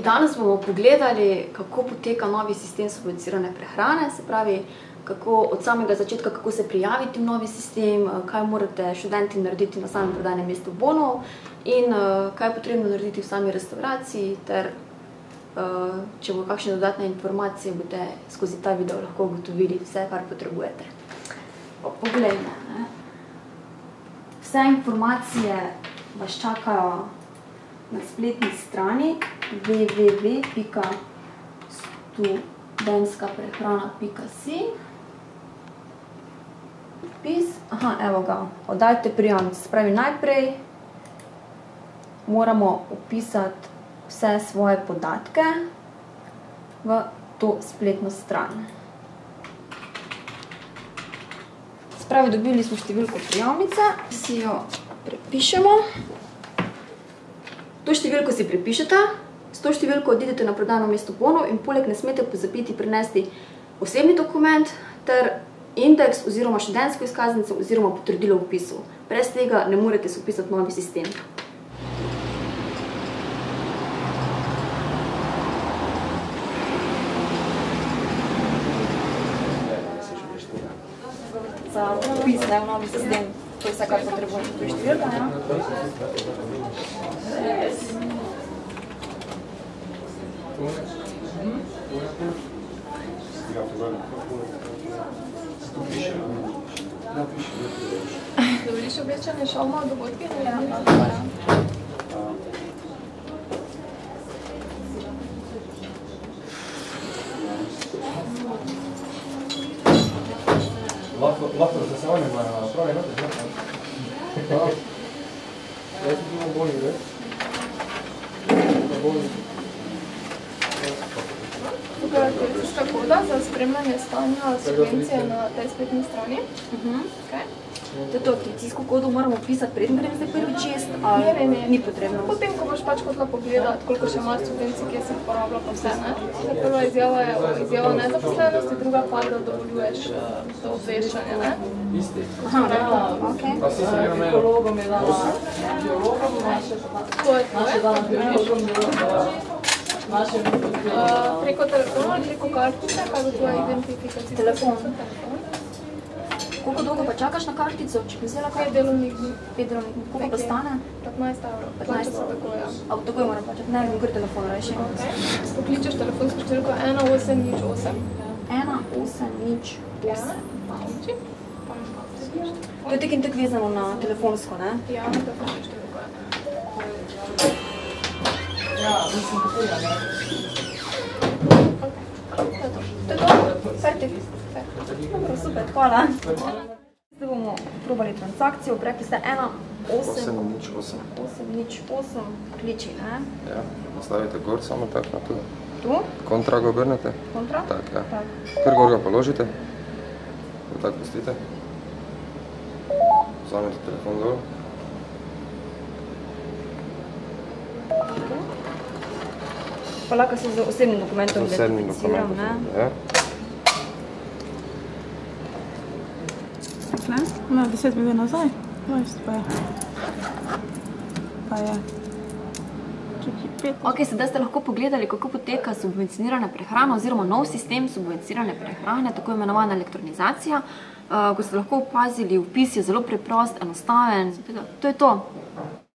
Danes bomo pogledali, kako poteka novi sistem subvencionirane prehrane, se pravi, od samega začetka, kako se prijaviti v novi sistem, kaj morate študenti narediti na samem prodajnem mestu bonov in kaj je potrebno narediti v sami restavraciji, ter če bo kakšne dodatne informacije, boste skozi ta video lahko ugotovili vse, kar potrebujete. Poglejme, vse informacije vas čakajo na spletni strani www.studentskaprehrana.si. Evo ga, oddajte prijavnice. Se pravi, najprej moramo upisati vse svoje podatke v to spletno stran. Se pravi, dobili smo številko prijavnice, si jo prepišemo. To številko si prepišete, s to številko odidete na prodajno mesto bonov in poleg ne smete pozabiti prinesti osebni dokument ter indeks oziroma študentsko izkaznico oziroma potrdilo o vpisu. Brez tega ne morete se vpisati v novi sistem. Za vpis v novi sistem. To je vse, kar potrebujemo. To je številka, ja? Dovoliš obveščanje šalma o dogodkih? Ja. Lahko razglasovanje na pravi note, ne? Jaz sem bilo bolj, ne? Tukaj je aktivacijska koda za spremljanje stanja subvencije na tej spletni strani. To aktivacijsko kodo moramo pisati preden grem zdaj prvi čest, ali ni potrebno? Potem, ko boš pač hotela pogledati, koliko še imaš subvencij, kje se uporablja pa vse, ne? Prva izjava je izjava nezaposlenosti, druga pa, da dovoljuješ to obveščanje, ne? Isti. Okej. Pa si se imel Biologom je dala, biologom naše To je tvoje? Preko telefona ali preko kartice, kaj bo tvoja identifikacija? Telefon. Koliko dolgo pa čakaš na kartico, če bi vzela kartico? 5 delovnih dni. 5 delovnih dni. Koliko pa stane? 15 evrov. Plača se tako, ja. A takoj moram plačati? Ne, gre telefon reši. Pokličeš telefonsko številko 1808. 1808. To je tek in tek vezano na telefonsko, ne? Ja, na telefonsko številko, ja. Ja, mislim, kako je, ne? To je to. Fertik. Dobro, super, hvala. Zdaj bomo probali transakcijo, rekli ste 808 kliči, ne? Ja, nastavite gor, samo tako na to. Tu? Kontra ga obrnete. Kontra? Tak, ja. Kar gor ga položite. Tako pustite. Vzamete telefon dol. Pa lahko se z osebnim dokumentom identificiram, ne? Ja. No, 10 minut nazaj, 20 pa je. Pa je. Čekaj, 5. Ok, sedaj ste lahko pogledali, kako poteka subvencionirana prehrana oziroma nov sistem subvencionirane prehrane, tako imenovana elektronizacija. Ko ste lahko opazili, vpis je zelo preprost, enostaven. To je to.